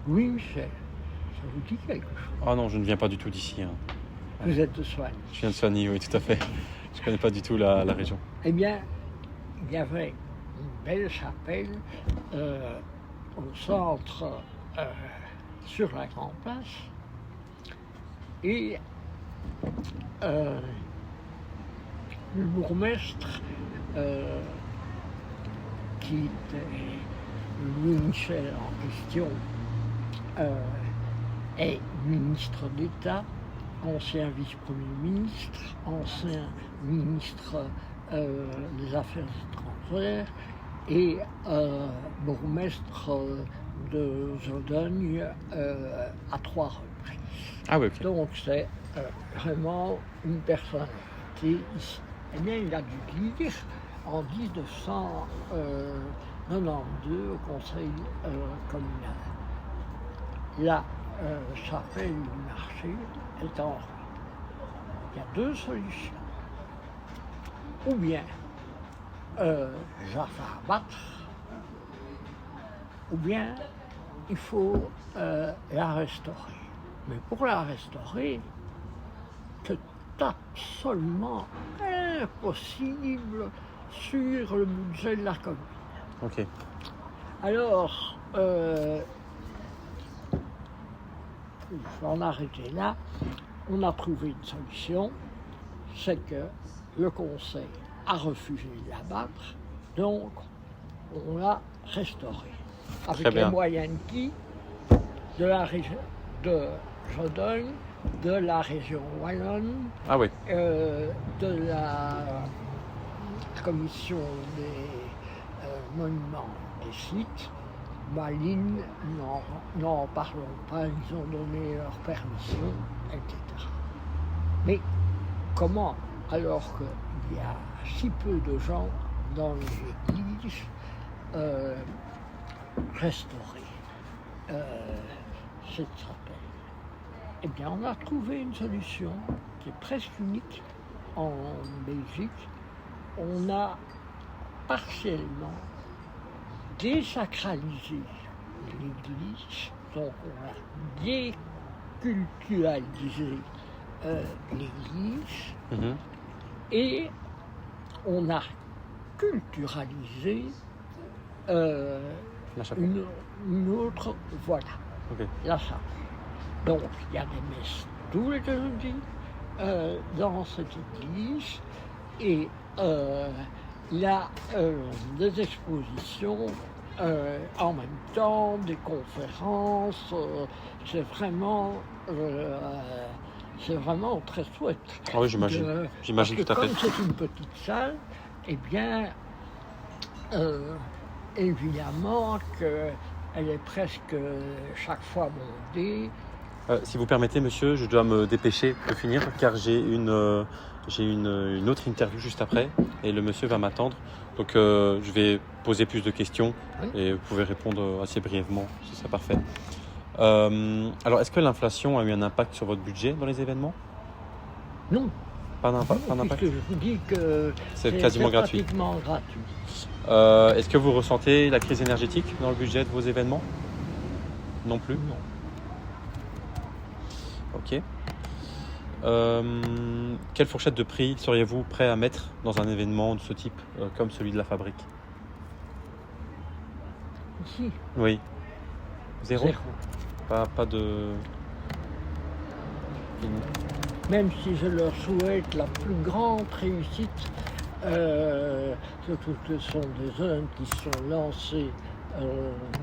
Oui, Michel, ça vous dit quelque chose? Ah non, je ne viens pas du tout d'ici. Hein. Vous êtes de Soignes. Je viens de Soigny, oui, tout à fait. Je ne connais pas du tout la région. Eh bien, il y avait une belle chapelle au centre, sur la Grande Place. Et le bourgmestre, qui était Louis Michel en question, est ministre d'État, ancien vice-premier ministre, ancien ministre des Affaires étrangères et bourgmestre de Zodogne à 3 reprises. Ah oui, ok. Donc c'est vraiment une personnalité ici. Eh bien, il a dû dire en 1992 au Conseil communal. La chapelle du marché est en ruine. Il y a 2 solutions. Ou bien je la fais abattre, ou bien il faut la restaurer. Mais pour la restaurer, c'est absolument impossible sur le budget de la commune. Ok. Alors, je vais en arrêter là. On a trouvé une solution, c'est que le conseil a refusé de l'abattre, donc on l'a restauré. Avec les moyens de la région de Zodogne, de la région wallonne, ah oui. de la commission des monuments et sites. Malines, n'en parlons pas, ils ont donné leur permission, etc. Mais comment, alors qu'il y a si peu de gens dans les églises, restaurer cette chapelle? Eh bien, on a trouvé une solution qui est presque unique en Belgique. On a partiellement désacralisé l'église, donc on a déculturalisé l'église et on a culturalisé une autre, voilà, la chapelle. Donc il y a des messes tous les jeudis dans cette église et il y a des expositions en même temps, des conférences, c'est vraiment très chouette. Ah oui, j'imagine. J'imagine tout à fait. Comme c'est une petite salle, eh bien, évidemment qu'elle est presque chaque fois bondée. Si vous permettez, monsieur, je dois me dépêcher de finir car j'ai une autre interview juste après et le monsieur va m'attendre. Donc je vais poser plus de questions et vous pouvez répondre assez brièvement, ce serait parfait. Alors, est-ce que l'inflation a eu un impact sur votre budget dans les événements? Non. Pas d'impact? Puisque je vous dis que c'est quasiment gratuit. Pratiquement gratuit. Est-ce que vous ressentez la crise énergétique dans le budget de vos événements? Non plus? Non. Ok. Quelle fourchette de prix seriez-vous prêt à mettre dans un événement de ce type, comme celui de la Fabrique? Ici? Oui. Zéro. Pas de... Même si je leur souhaite la plus grande réussite, surtout que ce sont des jeunes qui sont lancés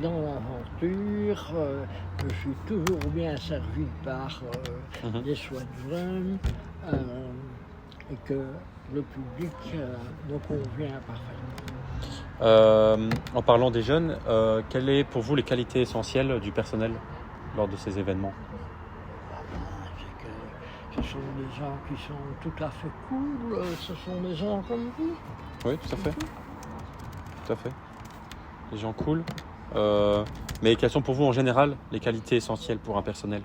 dans l'aventure, je suis toujours bien servi par des soins de jeunes et que le public me convient parfaitement. En parlant des jeunes, quelles sont pour vous les qualités essentielles du personnel lors de ces événements? Ce sont des gens qui sont tout à fait cool, ce sont des gens comme vous. Oui, tout à fait. Tout à fait. Des gens cool. Mais quelles sont pour vous en général les qualités essentielles pour un personnel?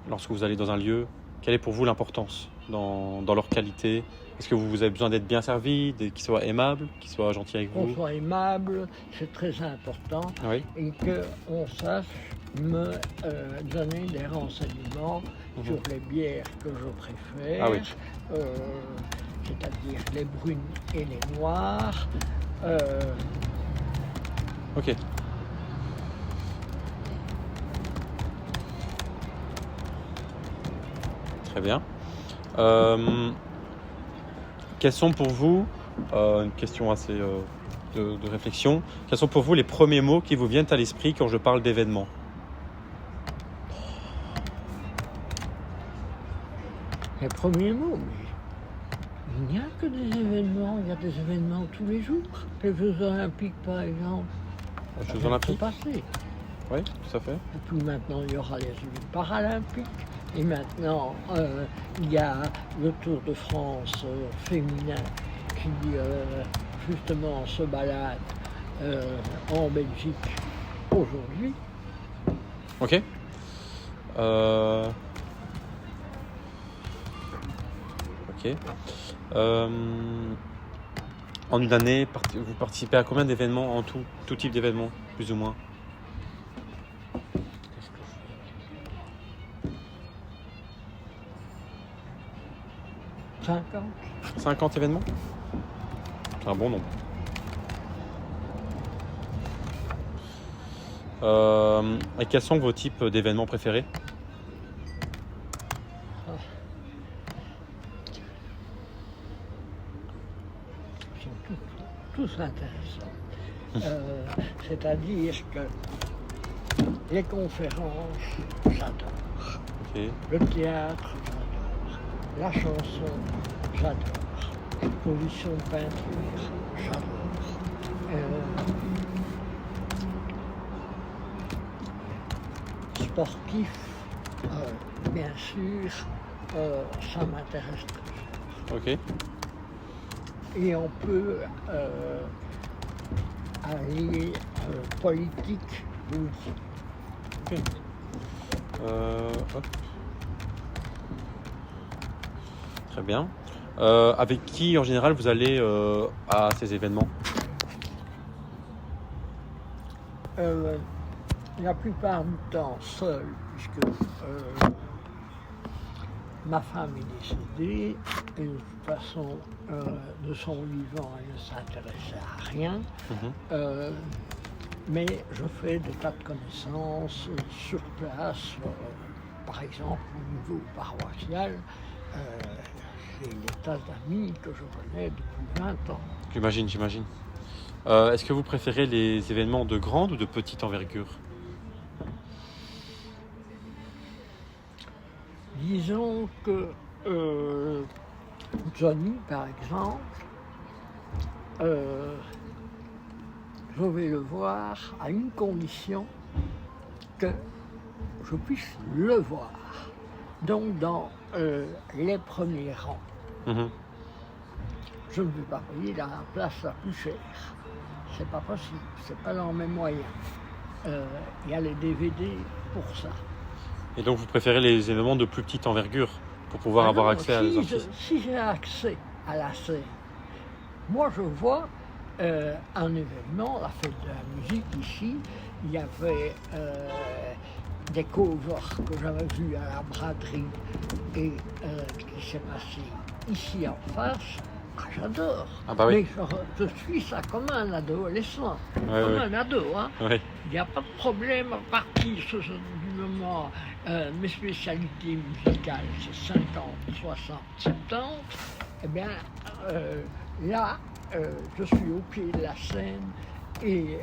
Lorsque vous allez dans un lieu, quelle est pour vous l'importance? dans leur qualité? Est-ce que vous avez besoin d'être bien servi, qu'ils soient aimables, qu'ils soient gentils avec Qu'on vous? soit aimable, c'est très important, Oui. et qu'on sache me donner des renseignements sur les bières que je préfère, Ah oui. c'est-à-dire les brunes et les noires. Ok. Très bien. Quels sont pour vous, une question assez de réflexion, quels sont pour vous les premiers mots qui vous viennent à l'esprit quand je parle d'événements? Les premiers mots, mais il n'y a que des événements, il y a des événements tous les jours. Les Jeux Olympiques, par exemple. Les Ça Jeux vient de Olympiques? se passer. Oui, tout à fait. Et puis maintenant, il y aura les Jeux Paralympiques. Et maintenant, il y a le Tour de France féminin qui, justement, se balade en Belgique aujourd'hui. Ok. Ok. En une année, vous participez à combien d'événements en tout type d'événements, plus ou moins? Qu'est-ce que je fais 50. 50 événements? C'est un bon nombre. Et quels sont vos types d'événements préférés? Ils sont tous intéressants. C'est-à-dire que les conférences, j'adore. Ok. Le théâtre, j'adore. La chanson, j'adore. L'exposition de peinture, j'adore. Sportif, bien sûr, ça m'intéresse très fort. Ok. Et on peut aller politique aussi. Ok. Hop. Très bien. Avec qui, en général, vous allez à ces événements? La plupart du temps seul, puisque ma femme est décédée et de toute façon, de son vivant, elle ne s'intéressait à rien. Mais je fais des tas de connaissances sur place, par exemple au niveau paroissial. J'ai des tas d'amis que je connais depuis 20 ans. J'imagine. Est-ce que vous préférez les événements de grande ou de petite envergure? Disons que Johnny, par exemple, je vais le voir à une condition, que je puisse le voir. Donc dans les premiers rangs. Je ne vais pas payer la place la plus chère. C'est pas possible, c'est pas dans mes moyens. Il y a les DVD pour ça. Et donc vous préférez les événements de plus petite envergure pour pouvoir avoir accès à des artistes? Si j'ai accès à la scène, moi je vois un événement, la fête de la musique ici, il y avait des covers que j'avais vus à la braderie et qui s'est passé ici en face. Ah, j'adore. Ah bah oui. Mais je suis ça comme un adolescent, Ouais, comme ouais. un ado. Hein. Ouais. Il n'y a pas de problème à partir du moment. Mes spécialités musicales, c'est 50, 60, 70. Eh bien, là, je suis au pied de la scène et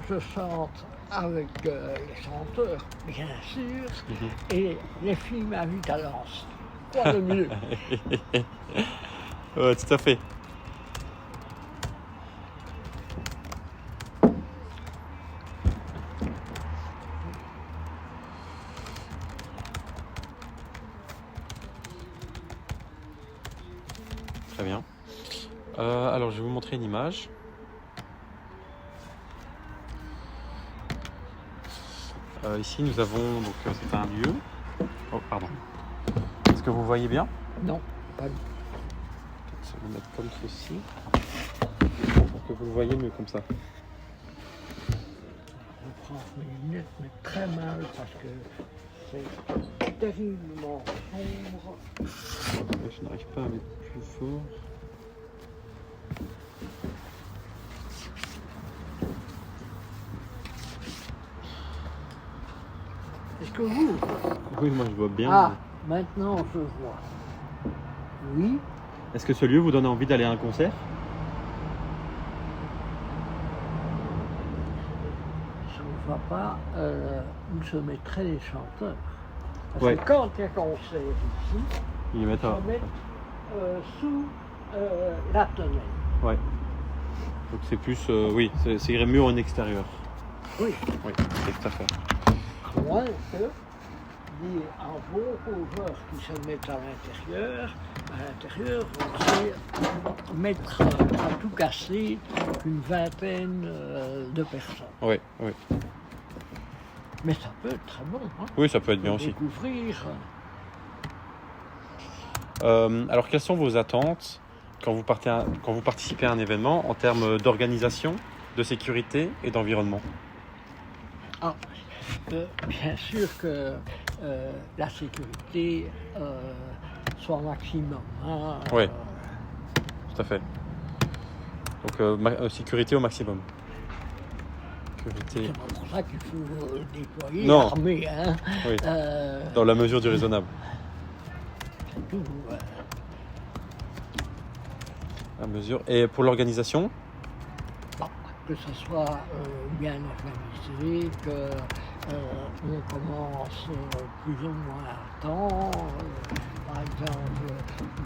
je chante avec les chanteurs, bien sûr, et les filles m'invitent à danser. Quoi de mieux? Ouais, tout à fait. Très bien. Alors, je vais vous montrer une image. Ici, nous avons donc c'est un lieu. Oh, pardon. Est-ce que vous voyez bien? Non, pas du tout. Je vais le mettre comme ceci. Pour que vous le voyez mieux comme ça. Je prends mes lunettes, mais très mal parce que c'est terriblement sombre. Je n'arrive pas à mettre plus fort. Est-ce que vous? Oui, moi je vois bien. Ah, maintenant je vois. Oui. Est-ce que ce lieu vous donne envie d'aller à un concert? Je ne vois pas où se mettraient les chanteurs. Parce Ouais. que quand il y a concert ici, Ils mettent ils se mettent sous la tonnelle. Ouais. Donc c'est plus, oui, c'est irait mieux en extérieur. Oui. Oui, c'est tout à fait. À moins que il y ait un bon causeur qui se mette à l'intérieur, on sait mettre à tout casser une vingtaine de personnes. Oui, oui. Mais ça peut être très bon. Hein, Oui, ça peut être bien aussi. Découvrir. Alors, quelles sont vos attentes quand vous participez à un événement en termes d'organisation, de sécurité et d'environnement? Ah, bien sûr que la sécurité soit au maximum. Hein, Oui, tout à fait. Donc, sécurité au maximum. Sécurité. C'est pas pour ça qu'il faut déployer Non. l'armée. Hein. Oui. Dans la mesure du raisonnable. C'est tout, La mesure. Et pour l'organisation? que ce soit bien organisé, qu'on commence plus ou moins à temps. Par exemple,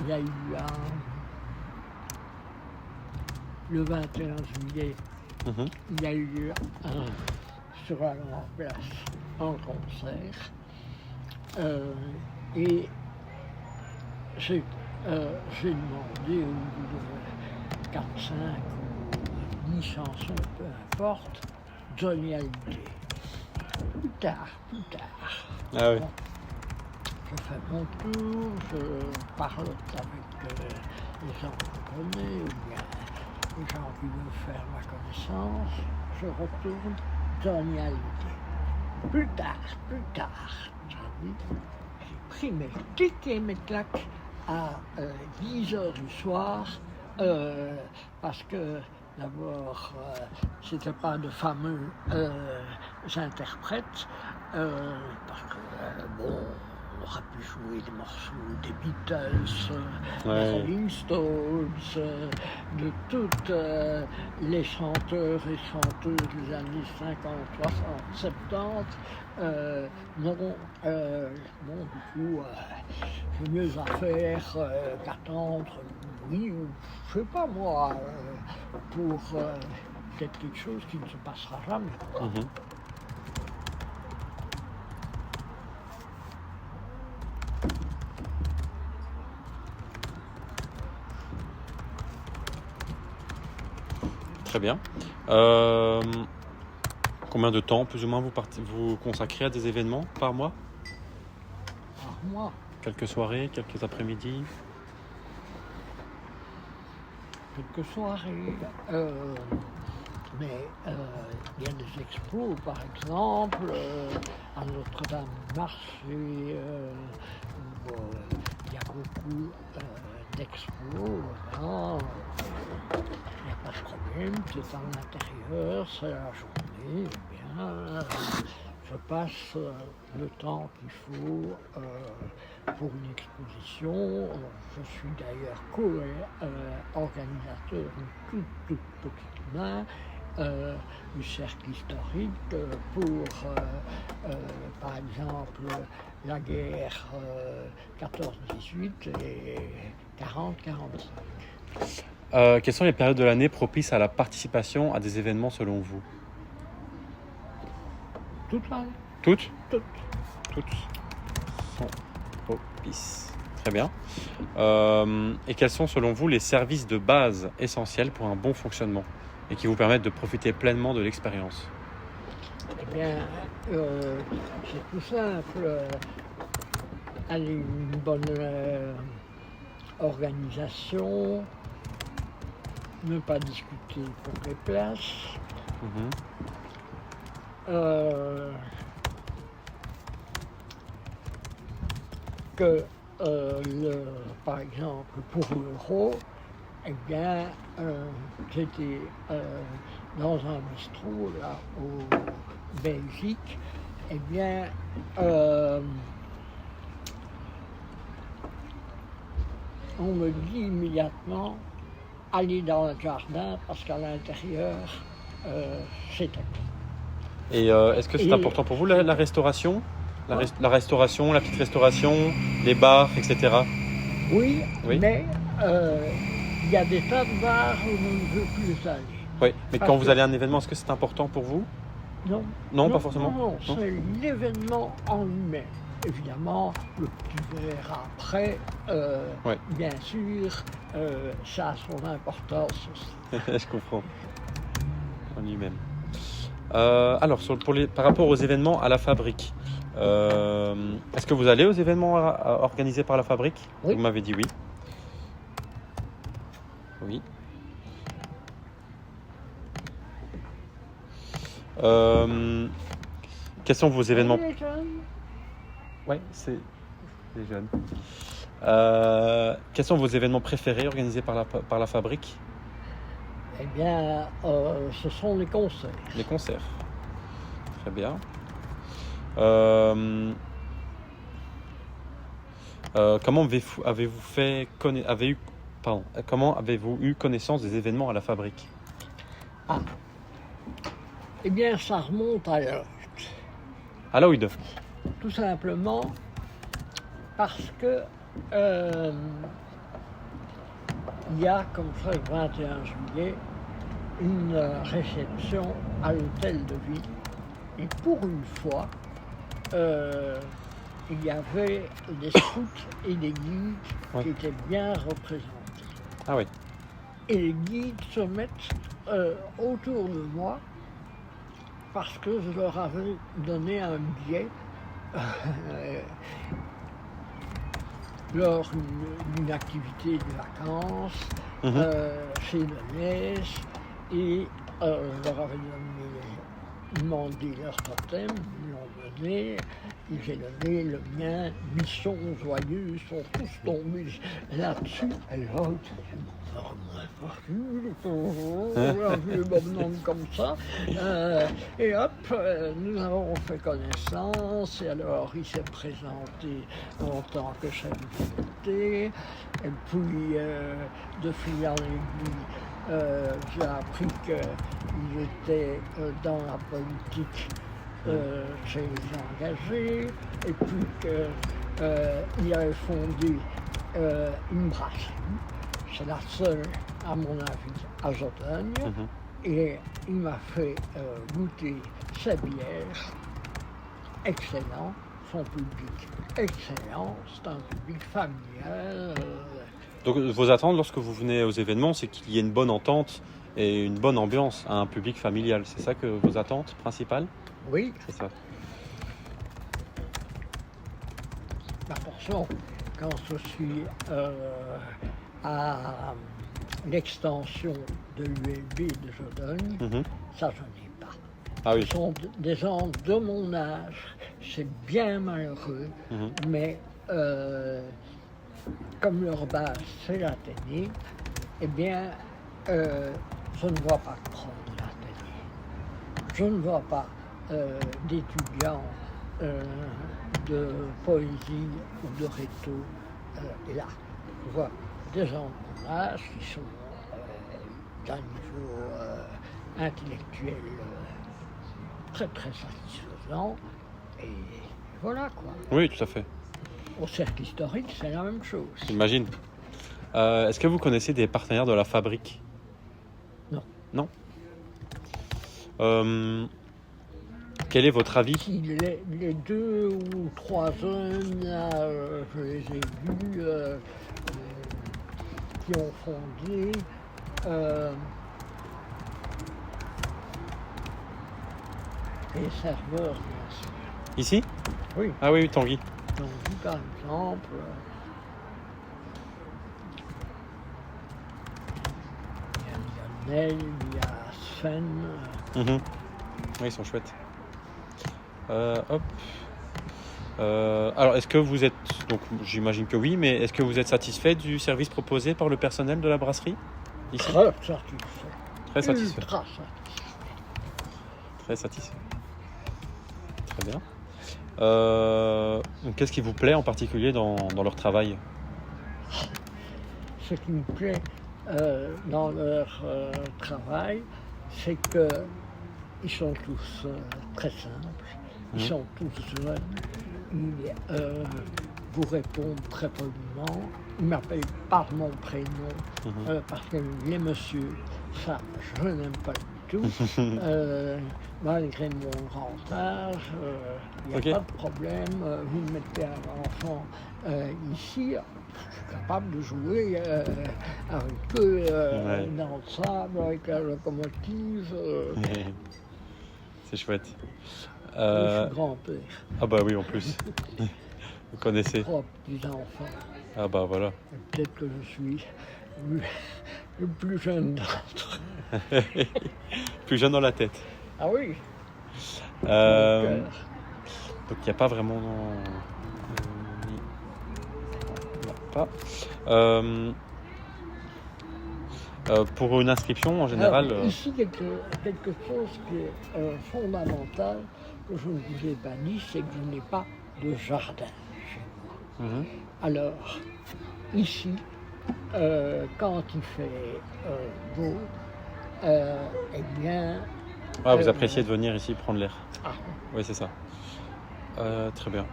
il y a eu le 21 juillet, il y a eu sur la Grande Place un concert. Et j'ai demandé au bout de 4, 5 ou 10 chansons, peu importe, Johnny Hallyday. Plus tard. Ah oui. Bon, je fais mon tour, je parle avec les gens que je connais, ou bien les gens qui veulent faire ma connaissance, je retourne Johnny Hallyday. Plus tard, j'ai pris mes tickets et mes claques à 10h du soir, parce que d'abord, c'était pas de fameux interprètes, parce que bon, on aurait pu jouer des morceaux des Beatles, des Rolling Stones, de toutes les chanteurs et chanteuses des années 50, 60, 70. Non, du coup, j'ai mieux à faire qu'attendre, oui, je sais pas moi, pour peut-être quelque chose qui ne se passera jamais. Très bien. Combien de temps, plus ou moins, vous consacrez à des événements par mois? Par mois? Quelques soirées, quelques après-midi? Quelques soirées. Mais il y a des expos, par exemple, à Notre-Dame-Marché, où il y a beaucoup d'expos. Hein. Il n'y a pas de problème, c'est en intérieur, c'est la journée, eh bien, je passe le temps qu'il faut pour une exposition. Je suis d'ailleurs co-organisateur d'une toute petite main du cercle historique pour, par exemple, la guerre 14-18 et 40-45. Quelles sont les périodes de l'année propices à la participation à des événements selon vous? Toutes l'année. Toutes? Toutes. Toutes sont propices. Très bien. Et quels sont selon vous les services de base essentiels pour un bon fonctionnement et qui vous permettent de profiter pleinement de l'expérience? Eh bien, c'est tout simple. Allez, une bonne organisation, ne pas discuter pour les places, que par exemple pour l'euro, eh bien j'étais dans un bistrot là au Belgique, eh bien on me dit immédiatement aller dans le jardin parce qu'à l'intérieur c'était. Et est-ce que c'est important pour vous la restauration, la restauration, la petite restauration, les bars, etc. Oui, mais il y a des tas de bars où on ne veut plus aller. Oui, mais quand vous allez à un événement, est-ce que c'est important pour vous? Non, pas forcément. Non, c'est l'événement en lui-même. Évidemment, le petit verre après, bien sûr, ça a son importance aussi. Je comprends. En lui-même. Alors, par rapport aux événements à la fabrique, est-ce que vous allez aux événements organisés par la fabrique? Oui. Vous m'avez dit oui. Oui. Quels sont vos événements? Oui, c'est les jeunes. Quels sont vos événements préférés organisés par la fabrique? Eh bien, ce sont les concerts. Les concerts. Très bien. Comment avez-vous eu connaissance des événements à la fabrique? Eh bien, ça remonte à l'Oïd. À l'Oïd. Tout simplement parce que il y a, comme ça, le 21 juillet, une réception à l'hôtel de ville. Et pour une fois, il y avait des scouts et des guides qui étaient bien représentés. Ah oui. Et les guides se mettent autour de moi parce que je leur avais donné un billet lors d'une activité de vacances chez Deleuze, et je leur avais demandé leur totem, ils l'ont donné, et j'ai donné le mien. Mission joyeux, sont tous tombés là-dessus. Et l'autre, comme ça. Et hop, nous avons fait connaissance. Et alors, il s'est présenté en tant que chef d'unité. Et puis, de fil en aiguille, j'ai appris qu'il était dans la politique chez les engagés, et puis qu'il avait fondé une brasserie. C'est la seule, à mon avis, à Zotogne. Et il m'a fait goûter sa bière. Excellent, son public excellent, c'est un public familial. Donc vos attentes lorsque vous venez aux événements, c'est qu'il y ait une bonne entente et une bonne ambiance à un public familial. C'est ça que vos attentes principales? Oui. C'est ça. Attention, quand je suis à l'extension de l'ULB de Zotogne, ça je n'ai pas. Ah oui. Ce sont des gens de mon âge, c'est bien malheureux, mais comme leur base c'est l'Athénée, eh bien je ne vois pas prendre l'Athénée. Je ne vois pas d'étudiants de poésie ou de rhéto là. Je vois des gens de mon âge qui sont d'un niveau intellectuel très très satisfaisant, et voilà quoi. Oui, tout à fait. Au cercle historique, c'est la même chose. J'imagine. Est-ce que vous connaissez des partenaires de la fabrique? Non. Non. Quel est votre avis? Les 2 ou 3 jeunes, je les ai vus, qui ont fondé les serveurs, bien sûr. Ici? Oui. Ah oui, Tanguy. Tanguy, par exemple, Chanel, il y a Sven. Oui, ils sont chouettes. Hop. Alors, est-ce que vous êtes, donc j'imagine que oui, mais est-ce que vous êtes satisfait du service proposé par le personnel de la brasserie ici? Très satisfait. Très satisfait. Ultra satisfait. Très satisfait. Très bien. Qu'est-ce qui vous plaît en particulier dans leur travail? Ce qui me plaît dans leur travail, c'est qu'ils sont tous très simples, ils sont tous jeunes, ils vous répondent très poliment, ils m'appellent par mon prénom, parce que les messieurs, ça je n'aime pas du tout. Malgré mon grand âge, il n'y a pas de problème, vous me mettez un enfant ici, je suis capable de jouer avec eux dans le sable, avec la locomotive. C'est chouette. Je suis grand-père. Ah bah oui, en plus. Vous connaissez. 3 petits-enfants. Ah bah voilà. Et peut-être que je suis le plus jeune d'entre eux. Plus jeune dans la tête. Ah oui. Donc il n'y a pas vraiment... pas. Pour une inscription en général. Alors, ici, quelque chose qui est fondamental, que je ne vous ai pas dit, c'est que je n'ai pas de jardin chez moi. Alors, ici, quand il fait beau, eh bien... vous appréciez de venir ici prendre l'air. Ah. Oui, c'est ça. Très bien.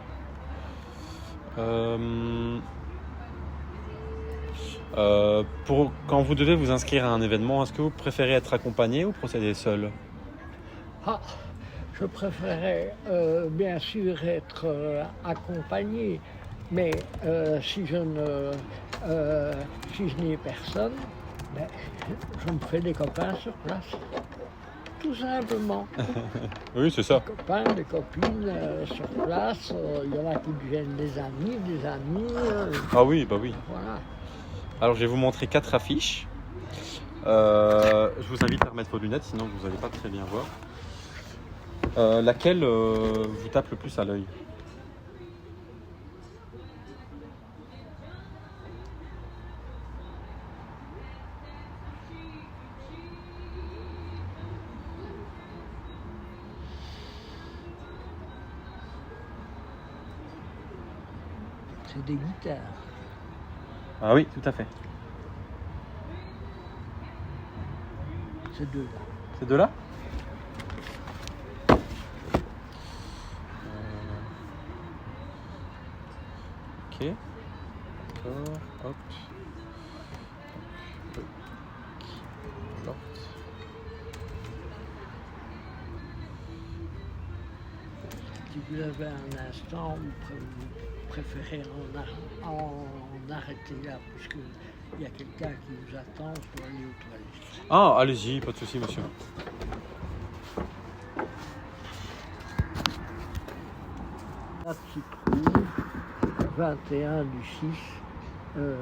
Quand vous devez vous inscrire à un événement, est-ce que vous préférez être accompagné ou procéder seul? Je préférerais bien sûr être accompagné, mais si je n'ai personne, je me fais des copains sur place. Tout simplement. Oui, c'est ça. Des copains, des copines sur place, il y en a qui deviennent des amis. Ah oui, bah oui. Voilà. Alors je vais vous montrer 4 affiches. Je vous invite à remettre vos lunettes, sinon vous n'allez pas très bien voir. Laquelle vous tape le plus à l'œil? C'est des guitares. Ah oui, tout à fait. Ces deux-là. Ces deux-là? Ok. D'accord. Hop. Hop. Si vous avez un instant, vous préférez en arrêter là, parce qu'il y a quelqu'un qui vous attend, je dois aller aux toilettes. Ah, allez-y, pas de souci, monsieur. Là se trouve 21 du 6, 23.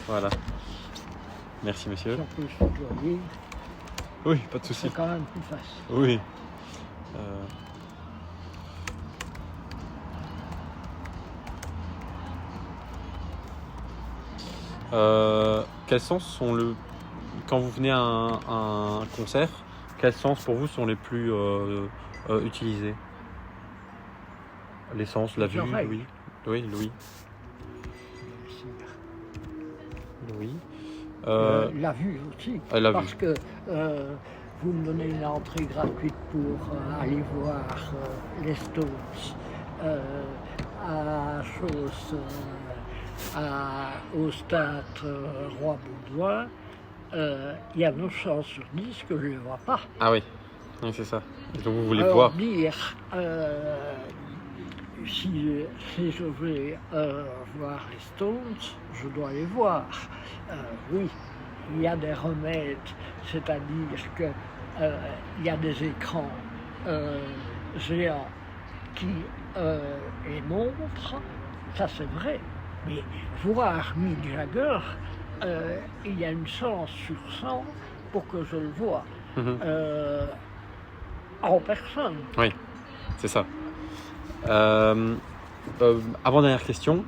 Voilà. Merci, monsieur. Si on peut se tutoyer, Oui, pas de souci. c'est quand même plus facile. Oui. Quels sens sont quand vous venez à un concert, quels sens pour vous sont les plus utilisés? Les sens, la vue, l'ouïe. Oui, l'ouïe. L'ouïe. La vue aussi, parce que vous me donnez une entrée gratuite pour aller voir les Stones au stade Roi Baudouin. Il y a 9 chances sur 10 que je ne les vois pas. Ah oui, c'est ça. Et donc vous voulez voir. Dire si je vais voir les Stones, je dois les voir. Oui, il y a des remèdes, c'est-à-dire que il y a des écrans géants qui les montrent, ça c'est vrai. Mais voir Mick Jagger, il y a une chance sur 100 pour que je le voie en personne. Oui, c'est ça. Avant-dernière question.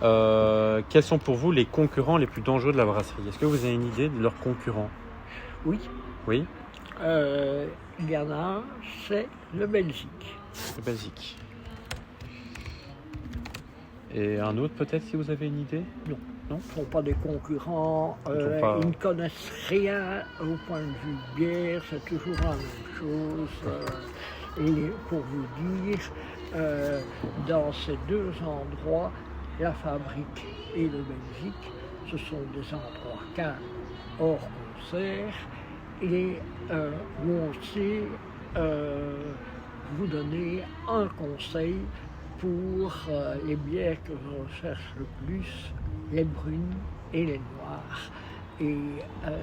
Quels sont pour vous les concurrents les plus dangereux de la brasserie? Est-ce que vous avez une idée de leurs concurrents? Oui. Oui. Il y en a un, c'est le Belgique. Le Belgique. Et un autre peut-être, si vous avez une idée? Non. Non, ce ne sont pas des concurrents, ils ne connaissent rien au point de vue bière, c'est toujours la même chose. Et pour vous dire, dans ces deux endroits, la fabrique et le Belgique, ce sont des endroits calmes, hors concert, et où on sait vous donner un conseil pour les bières que je recherche le plus, les brunes et les noires.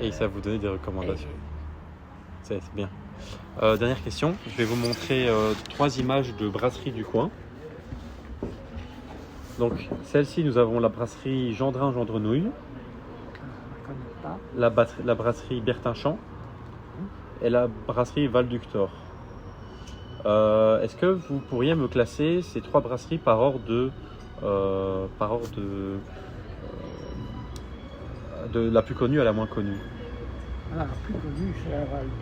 Et ça vous donner des recommandations. C'est bien. Dernière question, je vais vous montrer 3 images de brasseries du coin. Donc celle-ci, nous avons la brasserie Gendrin-Gendrenouille, la brasserie Bertinchamp et la brasserie Val-Ductor. Est-ce que vous pourriez me classer ces 3 brasseries par ordre de la plus connue à la moins connue? La plus connue, c'est la Val-Duc.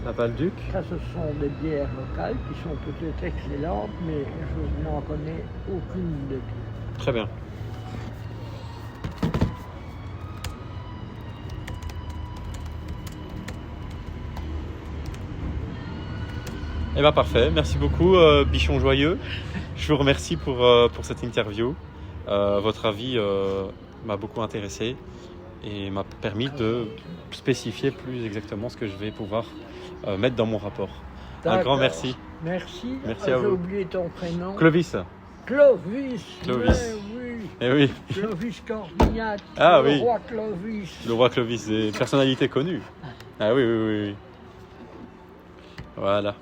La Val-Duc. Ça, ce sont des bières locales qui sont peut-être excellentes, mais je n'en connais aucune des deux. Très bien. Eh bien parfait, merci beaucoup Bichon Joyeux. Je vous remercie pour cette interview. Votre avis m'a beaucoup intéressé et m'a permis de spécifier plus exactement ce que je vais pouvoir mettre dans mon rapport. Un grand merci. Merci. Merci à vous. J'ai oublié ton prénom. Clovis. Clovis. Clovis. Oui. Eh oui. Clovis Cordignac. Ah le oui. Roi Clovis. Le roi Clovis, des personnalités connues. Ah oui, oui, oui, oui. Voilà.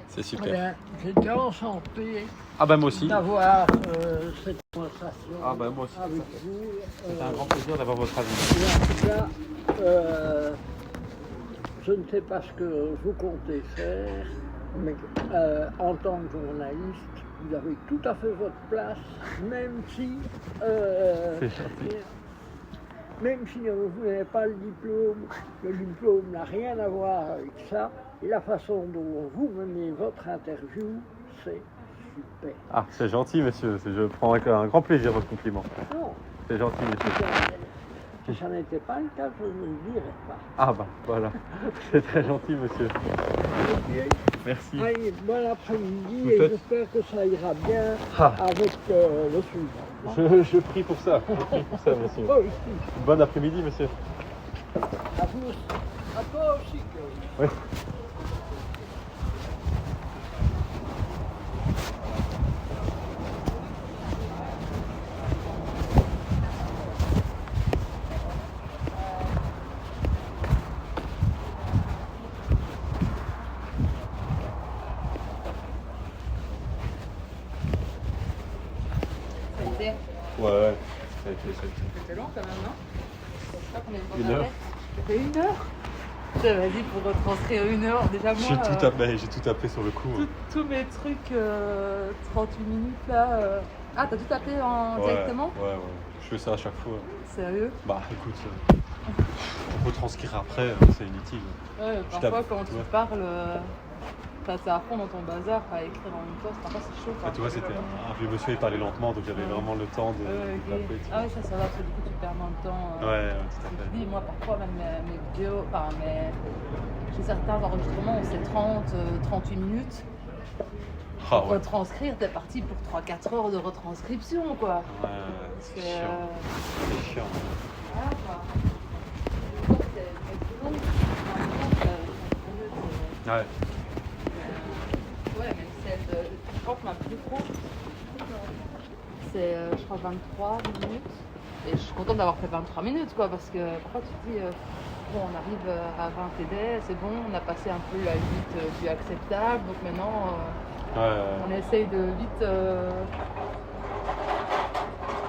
C'est super. Bien, j'étais enchanté moi aussi. d'avoir cette conversation Moi aussi. avec vous. C'est un grand plaisir d'avoir votre avis. Et en tout cas, je ne sais pas ce que vous comptez faire, mais en tant que journaliste, vous avez tout à fait votre place, même si vous n'avez pas le diplôme n'a rien à voir avec ça. Et la façon dont vous menez votre interview, c'est super. Ah, c'est gentil, monsieur. Je prends un grand plaisir votre compliment. Non, C'est gentil, monsieur. si ça n'était pas le cas, je ne le dirais pas. Ah voilà. C'est très gentil, monsieur. Ok. Merci. Allez, bon après-midi Vous et faites- j'espère que ça ira bien Ah. avec le suivant. Je prie pour ça. Je prie pour ça, monsieur. Toi aussi. Bon après-midi, monsieur. À vous aussi. À toi aussi, Claude. Oui. Ouais. C'était long quand même, non? Je sais pas combien de temps 1 heure. C'était 1 heure? Putain, vas-y, pour retranscrire 1 heure, déjà moi, J'ai tout tapé sur le coup. tous mes trucs 38 minutes là. Ah, t'as tout tapé directement? Ouais. Je fais ça à chaque fois. Sérieux? Bah écoute, on peut transcrire après, c'est inutile. Ouais, Je parfois tape, quand tu ouais. parles, t'es à fond dans ton bazar à écrire en même temps, parfois c'est chaud. Tu vois, c'était un vieux monsieur, il parlait lentement, donc j'avais vraiment le temps de Ok. taper. Ah oui, ça va, parce que du coup tu perds moins de temps. Ouais, tout à Je fait. te dis, moi parfois même mes vidéos, j'ai certains enregistrements où c'est 38 minutes. Ah ouais. Retranscrire, t'es parti pour 3-4 heures de retranscription quoi. Ouais, c'est chiant. C'est chiant. Voilà quoi. Donc, c'est long. Ouais. Ouais, mais celle de. Je crois que ma plus courte, c'est je crois 23 minutes. Et je suis contente d'avoir fait 23 minutes quoi, parce que parfois tu te dis, bon, on arrive à 20 TD, c'est bon, on a passé un peu la limite du acceptable, donc maintenant on essaye de vite.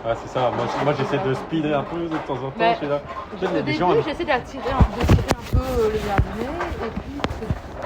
Ah, c'est ça, moi j'essaie de speeder un peu de temps en temps. Mais je suis là. Au début, j'essaie d'attirer un peu le jardinier et puis